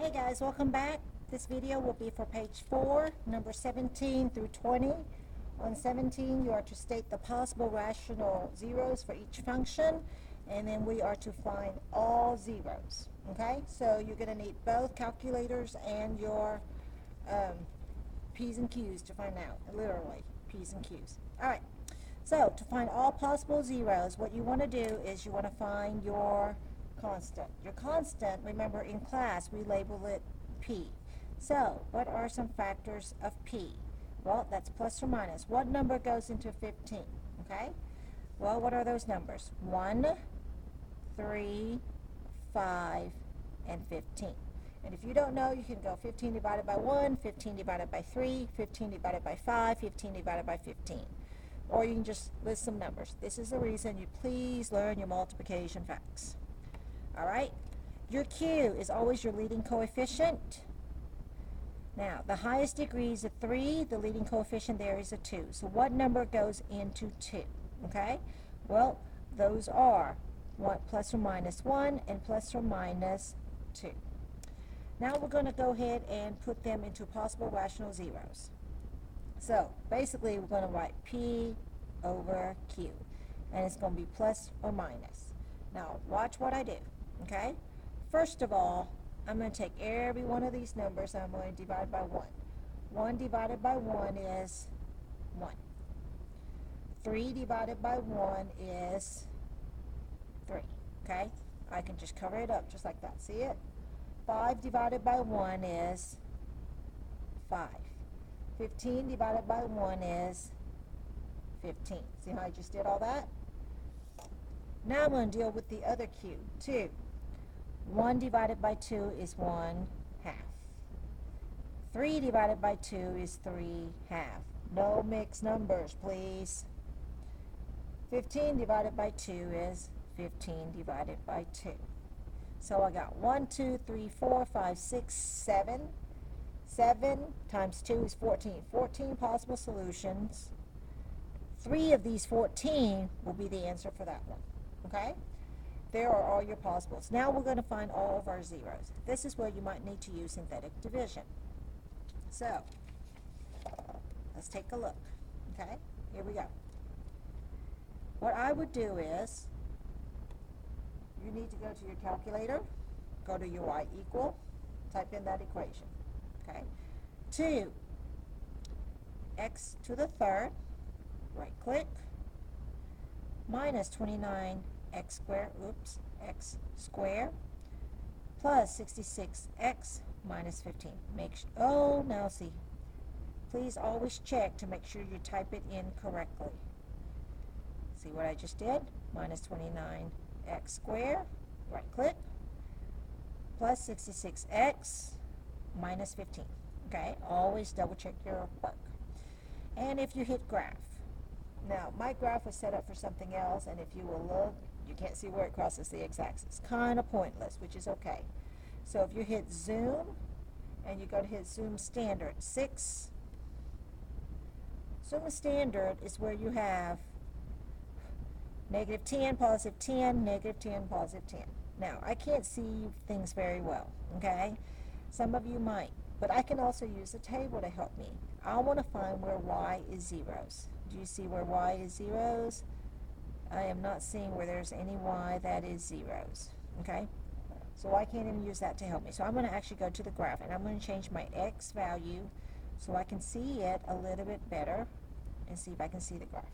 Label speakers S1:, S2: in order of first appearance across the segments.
S1: Hey guys, welcome back. This video will be for page 4, number 17 through 20. On 17, you are to state the possible rational zeros for each function, and then we are to find all zeros. Okay, so you're going to need both calculators and your P's and Q's to find out, literally, P's and Q's. Alright, so to find all possible zeros, what you want to do is you want to find your constant. Your constant, remember in class we label it P. So, what are some factors of P? Well, that's plus or minus. What number goes into 15? Okay? Well, what are those numbers? 1, 3, 5, and 15. And if you don't know, you can go 15 divided by 1, 15 divided by 3, 15 divided by 5, 15 divided by 15. Or you can just list some numbers. This is the reason you please learn your multiplication facts. Alright? Your Q is always your leading coefficient. Now, the highest degree is a 3. The leading coefficient there is a 2. So what number goes into 2? Okay? Well, those are plus or minus 1 and plus or minus 2. Now we're going to go ahead and put them into possible rational zeros. So, basically we're going to write P over Q. And it's going to be plus or minus. Now, watch what I do. Okay? First of all, I'm going to take every one of these numbers and I'm going to divide by 1. 1 divided by 1 is 1. 3 divided by 1 is 3. Okay? I can just cover it up just like that. See it? 5 divided by 1 is 5. 15 divided by 1 is 15. See how I just did all that? Now I'm going to deal with the other Q, 2. 1 divided by 2 is 1 half. 3 divided by 2 is 3 half. No mixed numbers, please. 15 divided by 2 is 15 divided by 2. So I got 1, 2, 3, 4, 5, 6, 7. 7 times 2 is 14. 14 possible solutions. 3 of these 14 will be the answer for that one. Okay? There are all your possibles. Now we're going to find all of our zeros. This is where you might need to use synthetic division. So, let's take a look. Okay? Here we go. What I would do is, you need to go to your calculator, go to your y equal, type in that equation. Okay? 2 x to the third, right click, minus 29 x squared, x squared, plus 66x minus 15. Now see, please always check to make sure you type it in correctly. See what I just did? Minus 29x squared, right click, plus 66x minus 15. Okay, always double check your work. And if you hit graph, now my graph was set up for something else, and if you will look, you can't see where it crosses the x-axis. Kind of pointless, which is okay. So if you hit zoom, and you go to hit zoom standard, 6, zoom standard is where you have negative 10, positive 10, negative 10, positive 10. Now, I can't see things very well, okay? Some of you might, but I can also use a table to help me. I want to find where y is zeros. Do you see where y is zeros? I am not seeing where there's any y that is zeros, okay? So I can't even use that to help me. So I'm going to actually go to the graph, and I'm going to change my x value so I can see it a little bit better and see if I can see the graph.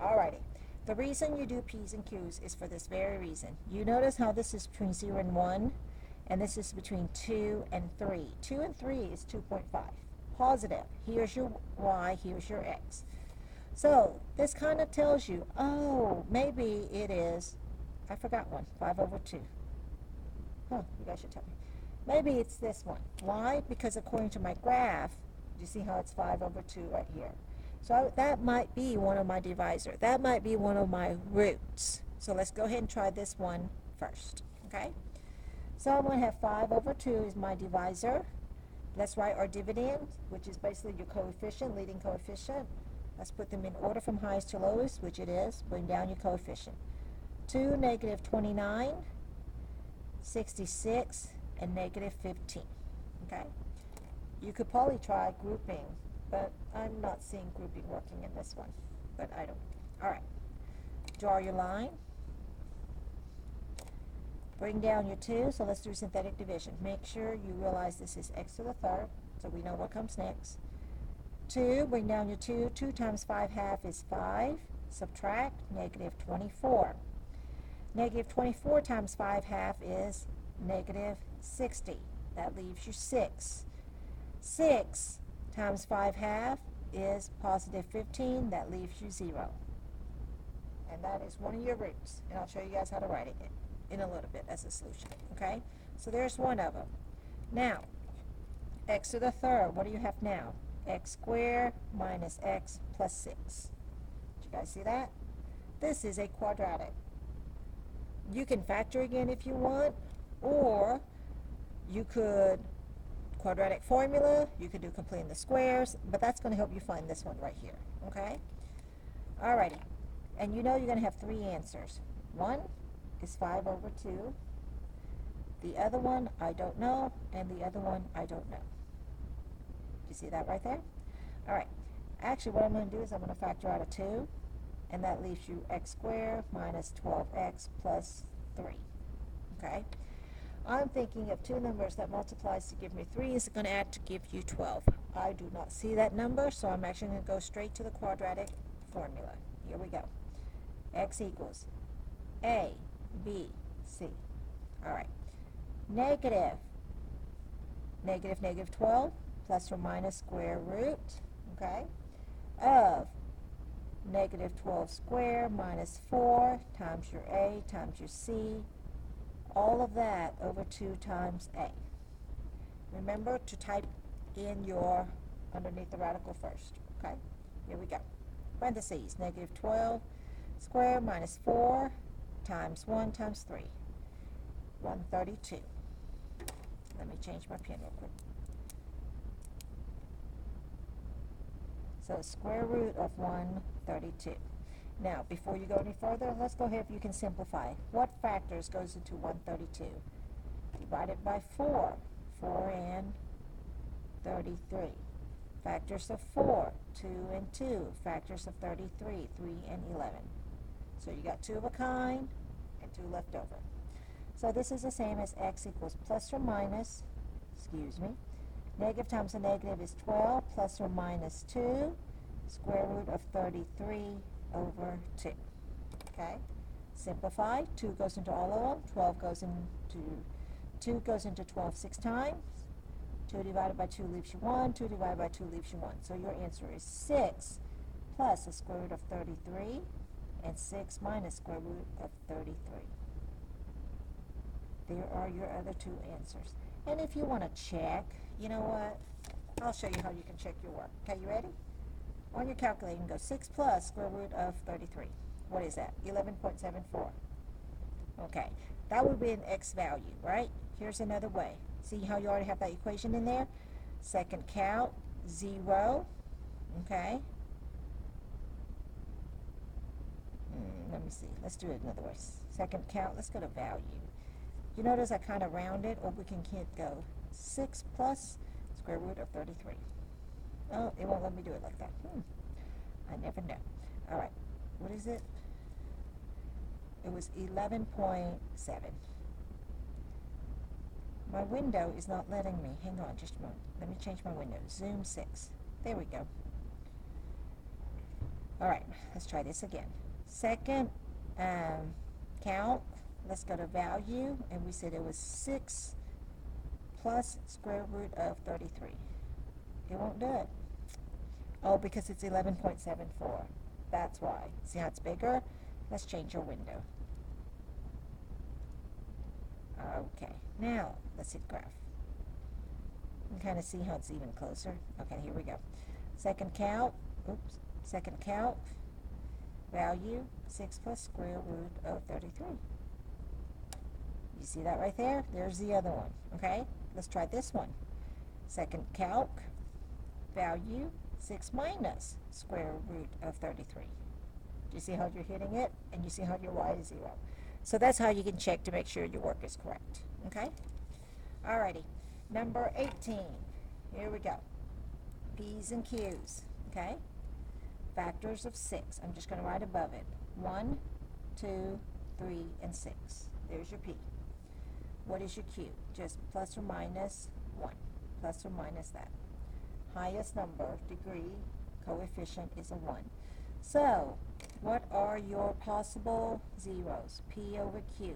S1: Alrighty. The reason you do P's and Q's is for this very reason. You notice how this is between 0 and 1, and this is between 2 and 3. 2 and 3 is 2.5. Positive. Here's your y, here's your x. So this kind of tells you, oh, maybe it is, I forgot one, 5 over 2. Huh, you guys should tell me. Maybe it's this one. Why? Because according to my graph, you see how it's 5 over 2 right here. So that might be one of my divisor. That might be one of my roots. So let's go ahead and try this one first. Okay? So I'm going to have 5 over 2 is my divisor. Let's write our dividend, which is basically your coefficient, leading coefficient. Let's put them in order from highest to lowest, which it is. Bring down your coefficient. 2, negative 29. 66, and negative 15. Okay? You could probably try grouping, but I'm not seeing grouping working in this one. But I don't. All right. Draw your line. Bring down your 2, so let's do synthetic division. Make sure you realize this is x to the third, so we know what comes next. 2, bring down your 2. 2 times 5/2 is 5. Subtract negative 24. Negative 24 times 5/2 is negative 60. That leaves you 6. 6 times 5/2 is positive 15. That leaves you 0. And that is one of your roots. And I'll show you guys how to write it in a little bit as a solution. Okay? So there's one of them. Now, x to the third, what do you have now? X squared minus x plus 6. Did you guys see that? This is a quadratic. You can factor again if you want, or you could quadratic formula, you could do completing the squares, but that's going to help you find this one right here. Okay? Alrighty. And you know you're going to have 3 answers. One is 5 over 2. The other one, I don't know, and the other one, I don't know. You see that right there? All right. Actually, what I'm going to do is I'm going to factor out a 2, and that leaves you x squared minus 12x plus 3. Okay? I'm thinking of 2 numbers that multiplies to give me 3 is going to add to give you 12. I do not see that number, so I'm actually going to go straight to the quadratic formula. Here we go. X equals A, B, C. All right. Negative 12 plus or minus square root, okay, of negative 12 squared minus 4 times your A times your C, all of that over 2 times A. Remember to type in your underneath the radical first, okay? Here we go. Parentheses, negative 12 squared minus 4 times 1 times 3, 132. Let me change my pen real quick. So square root of 132. Now, before you go any further, let's go ahead if you can simplify. What factors goes into 132? Divided by 4. 4 and 33. Factors of 4, 2 and 2. Factors of 33, 3 and 11. So you got 2 of a kind and 2 left over. So this is the same as x equals plus or minus, negative times a negative is 12 plus or minus 2, square root of 33 over 2. Okay? Simplify. 2 goes into all of them. 12 goes into 2 goes into 12 6 times. 2 divided by 2 leaves you 1. 2 divided by 2 leaves you 1. So your answer is 6 plus the square root of 33 and 6 minus square root of 33. There are your other 2 answers. And if you want to check, you know what? I'll show you how you can check your work. Okay, you ready? On your calculator, you can go 6 plus square root of 33. What is that? 11.74. Okay, that would be an x value, right? Here's another way. See how you already have that equation in there? Second calc, 0. Okay. Let me see. Let's do it another way. Second calc, let's go to value. You notice I kind of rounded, or we can go 6 plus square root of 33. Oh, it won't let me do it like that. I never know. All right. What is it? It was 11.7. My window is not letting me. Hang on just a moment. Let me change my window. Zoom 6. There we go. All right. Let's try this again. Second count. Let's go to value. And we said it was 6 plus square root of 33. It won't do it. Oh, because it's 11.74. That's why. See how it's bigger? Let's change your window. Okay, now let's hit graph. You can kind of see how it's even closer. Okay, here we go. Second count, second count, value, 6 plus square root of 33. You see that right there? There's the other one, okay? Let's try this one. Second calc, value, 6 minus square root of 33. Do you see how you're hitting it? And you see how your y is 0. So that's how you can check to make sure your work is correct. Okay? Alrighty. Number 18. Here we go. P's and Q's. Okay? Factors of 6. I'm just going to write above it. 1, 2, 3, and 6. There's your P. What is your Q? Just plus or minus 1. Plus or minus that. Highest number, degree, coefficient is a 1. So, what are your possible zeros? P over Q.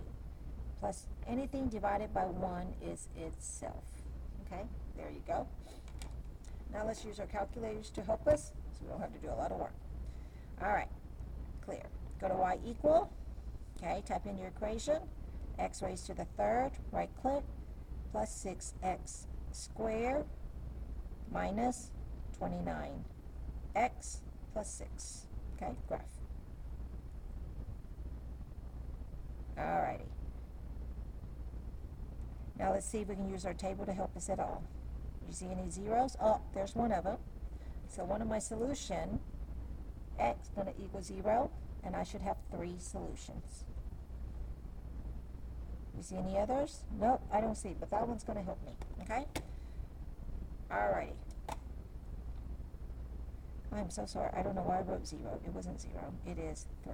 S1: Plus anything divided by 1 is itself. Okay, there you go. Now let's use our calculators to help us so we don't have to do a lot of work. Alright, clear. Go to y equal. Okay, type in your equation. X raised to the third, right click, plus 6x squared minus 29x plus 6. Okay, graph. Alrighty. Now let's see if we can use our table to help us at all. You see any zeros? Oh, there's one of them. So one of my solution, x is going to equal 0, and I should have 3 solutions. You see any others? Nope, I don't see, but that one's going to help me. Okay? Alrighty. I'm so sorry. I don't know why I wrote 0. It wasn't 0. It is 3.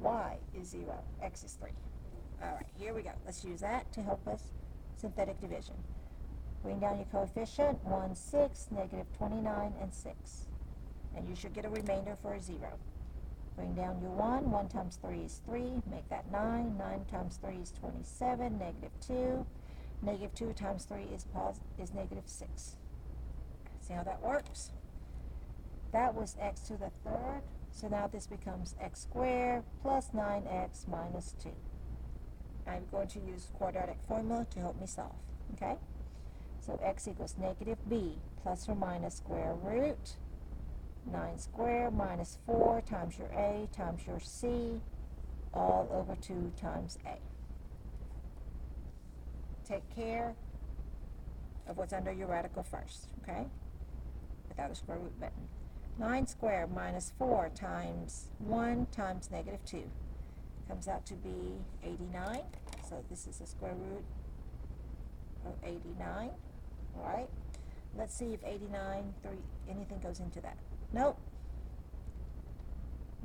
S1: Y is 0. X is 3. Alright, here we go. Let's use that to help us. Synthetic division. Bring down your coefficient. 1, 6, negative 29, and 6. And you should get a remainder for a 0. Bring down your 1. 1 times 3 is 3. Make that 9. 9 times 3 is 27. Negative 2. Negative 2 times 3 is negative 6. See how that works? That was x to the third. So now this becomes x squared plus 9x minus 2. I'm going to use quadratic formula to help me solve. Okay? So x equals negative b plus or minus square root 9 squared minus 4 times your a times your c all over 2 times a. Take care of what's under your radical first, okay? Without a square root button. 9 squared minus 4 times 1 times negative 2 comes out to be 89. So this is the square root of 89. All right. Let's see if 89, anything goes into that. Nope.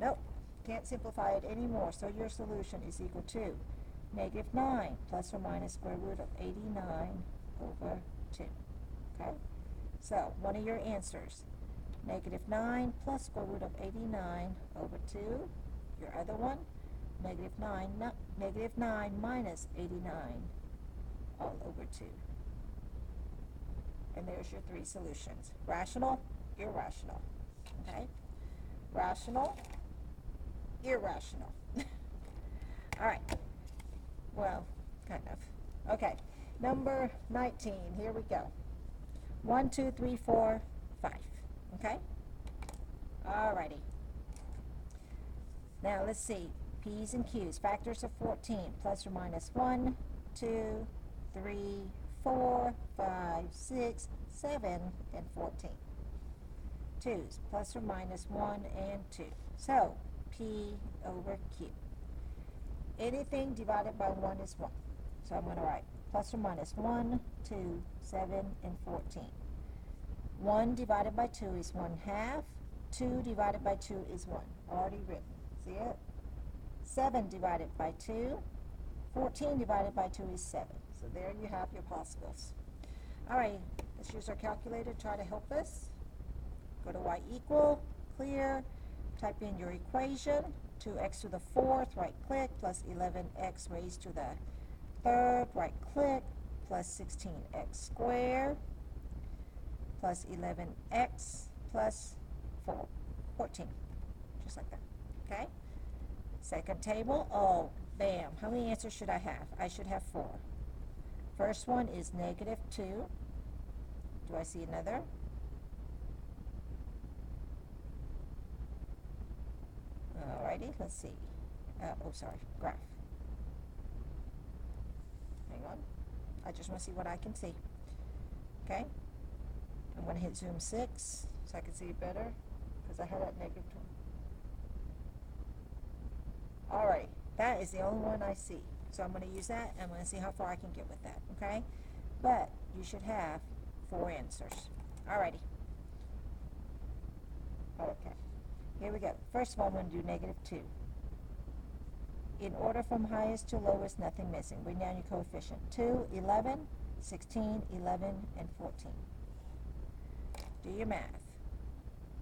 S1: Nope. Can't simplify it anymore. So your solution is equal to negative 9 plus or minus square root of 89 over 2. Okay? So one of your answers, negative 9 plus square root of 89 over 2. Your other one, negative 9 minus 89 all over 2. And there's your 3 solutions. Rational, irrational. Okay? Rational, irrational. All right. Well, kind of. Okay. Number 19. Here we go. 1, 2, 3, 4, 5. Okay? Alrighty. Now let's see. P's and Q's. Factors of 14. Plus or minus 1, 2, 3, 4, 5, 6, 7, and 14. 2's. Plus or minus 1 and 2. So, P over Q. Anything divided by 1 is 1. So I'm going to write plus or minus 1, 2, 7, and 14. 1 divided by 2 is 1/2. 2 divided by 2 is 1. Already written. See it? 7 divided by 2. 14 divided by 2 is 7. So there you have your possibles. Alright, let's use our calculator to try to help us. Go to y equal, clear, type in your equation. 2x to the 4th, right click, plus 11x raised to the 3rd, right click, plus 16x squared, plus 11x plus 14. Just like that. Okay? Second table, oh, bam. How many answers should I have? I should have 4. First one is negative 2. Do I see another? Alrighty, let's see. Oh, sorry, graph. Hang on. I just want to see what I can see. Okay? I'm going to hit zoom 6 so I can see it better because I had that negative 2. Alright, that is the only one I see. So I'm going to use that, and I'm going to see how far I can get with that, okay? But you should have 4 answers. Alrighty. Okay, here we go. First of all, I'm going to do -2. In order from highest to lowest, nothing missing. Bring down your coefficient. 2, 11, 16, 11, and 14. Do your math.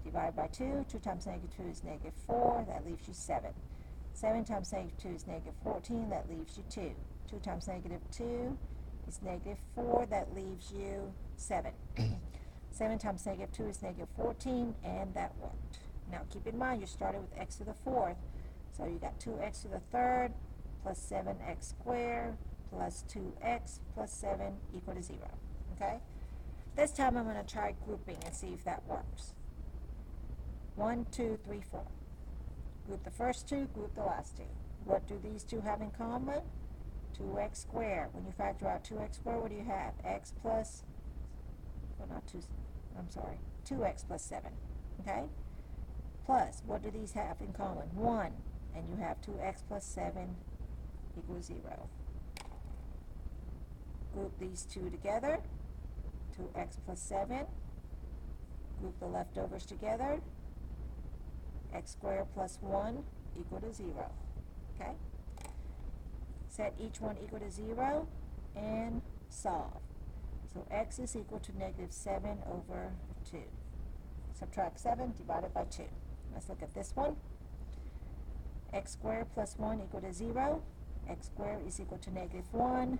S1: Divide by 2. 2 times -2 is -4. That leaves you 7. 7 times -2 is -14. That leaves you 2. 2 times -2 is -4. That leaves you 7. 7 times -2 is -14, and that worked. Now keep in mind you started with x to the 4th, so you got 2x to the 3rd plus 7x squared plus 2x plus 7 equal to 0. Okay? This time I'm going to try grouping and see if that works. 1, 2, 3, 4. Group the first two, group the last two. What do these two have in common? 2x squared. When you factor out 2x squared, what do you have? X plus, well, not 2, I'm sorry, 2x plus 7. Okay? Plus, what do these have in common? 1. And you have 2x plus 7 equals 0. Group these two together. 2x plus 7. Group the leftovers together. X squared plus 1 equal to 0. Okay? Set each one equal to 0 and solve. So x is equal to -7 over 2. Subtract 7 divided by 2. Let's look at this one. X squared plus 1 equal to 0. X squared is equal to -1.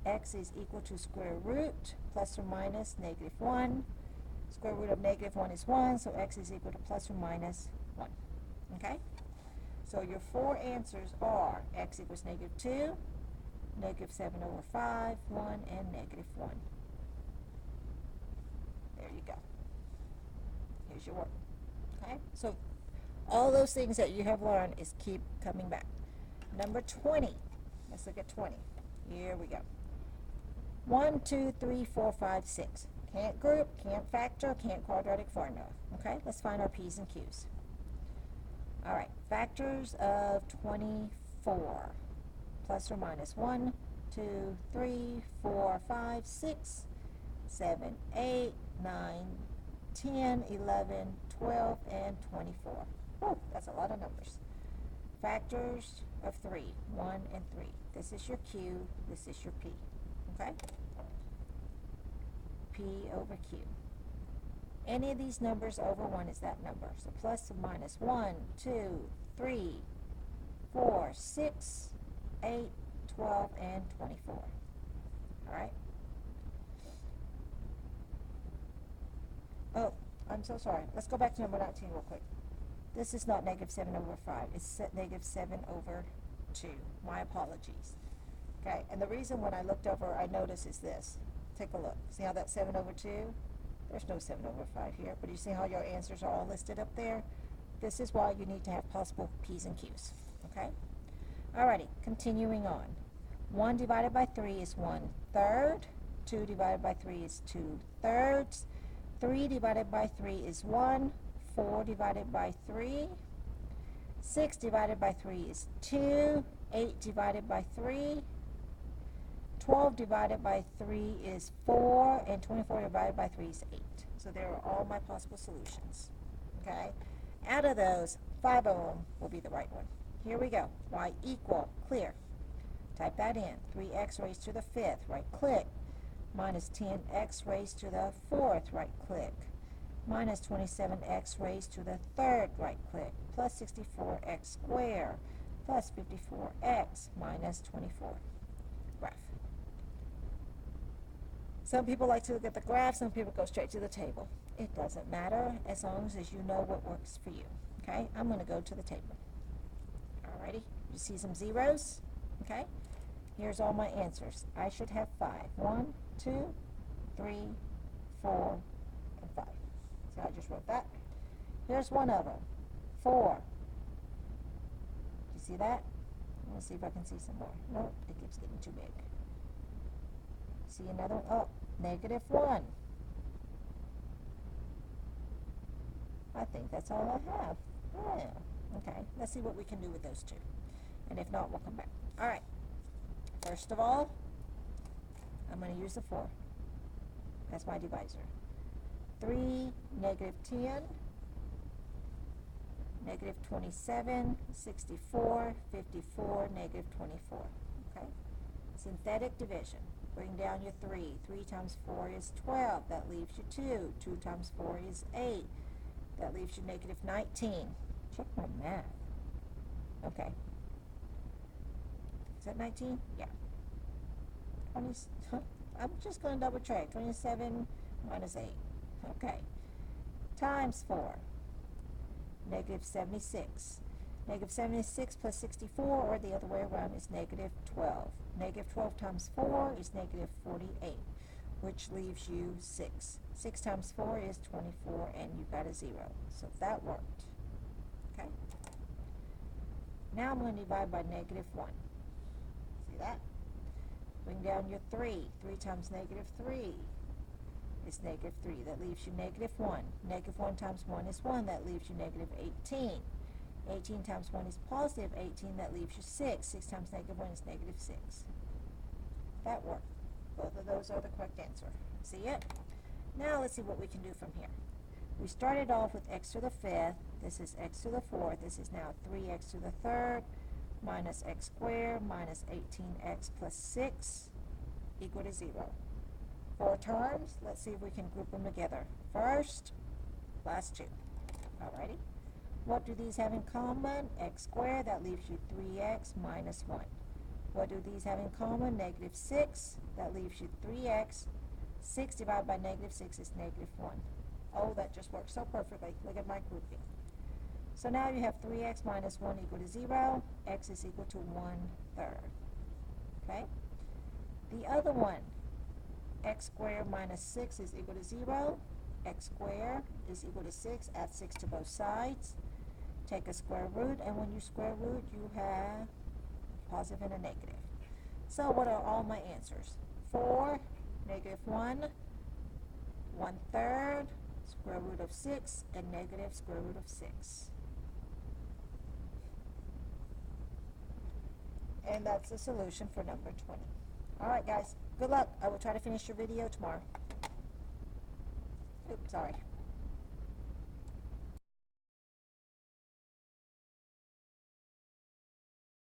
S1: X is equal to square root plus or minus -1. Square root of -1 is 1, so x is equal to plus or minus 1. Okay? So your 4 answers are x equals -2, -7 over 5, 1, and -1. There you go. Here's your work. Okay? So all those things that you have learned is keep coming back. Number 20. Let's look at 20. Here we go. 1, 2, 3, 4, 5, 6. Can't group, can't factor, can't quadratic formula. Okay? Let's find our P's and Q's. All right, factors of 24, plus or minus 1, 2, 3, 4, 5, 6, 7, 8, 9, 10, 11, 12, and 24. Whew, that's a lot of numbers. Factors of 3, 1 and 3. This is your Q, this is your P. Okay? P over Q. Any of these numbers over 1 is that number. So plus or minus 1, 2, 3, 4, 6, 8, 12, and 24. All right? Oh, I'm so sorry. Let's go back to number 19 real quick. This is not -7 over 5. It's -7 over 2. My apologies. Okay, and the reason when I looked over I noticed is this. Take a look. See how that's 7 over 2? There's no 7 over 5 here, but you see how your answers are all listed up there? This is why you need to have possible P's and Q's. Okay? Alrighty, continuing on. 1 divided by 3 is 1/3. 2 divided by 3 is 2/3. 3 divided by 3 is 1. 4 divided by 3. 6 divided by 3 is 2. 8 divided by 3. 12 divided by 3 is 4. And 24 divided by 3 is 8. So there are all my possible solutions. Okay? Out of those, 5 of them will be the right one. Here we go. Y equal, clear. Type that in. 3x raised to the 5th, right click. Minus 10x raised to the 4th, right click. Minus 27x raised to the 3rd, right click. Plus 64x squared. Plus 54x minus 24. Graph. Some people like to look at the graph, some people go straight to the table. It doesn't matter as long as you know what works for you. Okay, I'm going to go to the table. Alrighty, you see some zeros? Okay, here's all my answers. I should have 5. 1, 2, 3, 4, and 5. So I just wrote that. Here's one of them. 4. You see that? Let's see if I can see some more. Nope, it keeps getting too big. See another one? Oh, -1. I think that's all I have. Yeah. Okay, let's see what we can do with those two. And if not, we'll come back. All right. First of all, I'm going to use the 4. That's my divisor. 3, negative 10, negative 27, 64, 54, negative 24. Okay? Synthetic division. Bring down your 3. 3 times 4 is 12. That leaves you 2. 2 times 4 is 8. That leaves you negative 19. Check my math. Okay. Is that 19? Yeah. 20, I'm just going to double check. 27 minus 8. Okay. Times 4. Negative 76. Negative 76 plus 64, or the other way around, is negative 12. Negative 12 times 4 is negative 48, which leaves you 6. 6 times 4 is 24, and you got a 0. So that worked. Okay? Now I'm going to divide by negative 1. See that? Bring down your 3. 3 times negative 3 is negative 3. That leaves you negative 1. Negative 1 times 1 is 1. That leaves you negative 18. 18 times 1 is positive 18. That leaves you 6. 6 times negative 1 is negative 6. That worked. Both of those are the correct answer. See it? Now let's see what we can do from here. We started off with x to the 5th. This is x to the 4th. This is now 3x to the 3rd minus x squared minus 18x plus 6 equal to 0. 4 terms. Let's see if we can group them together. First, last 2. Alrighty. What do these have in common? X squared. That leaves you 3x minus 1. What do these have in common? Negative 6. That leaves you 3x. 6 divided by negative 6 is negative 1. Oh, that just works so perfectly. Look at my grouping. So now you have 3x minus 1 equal to 0. X is equal to 1/3. Okay? The other one, x squared minus 6 is equal to 0. X squared is equal to 6. Add 6 to both sides. Take a square root, and when you square root, you have a positive and a negative. So what are all my answers? 4, negative 1, 1/3, square root of 6, and negative square root of 6. And that's the solution for number 20. All right, guys. Good luck. I will try to finish your video tomorrow. Oops, sorry.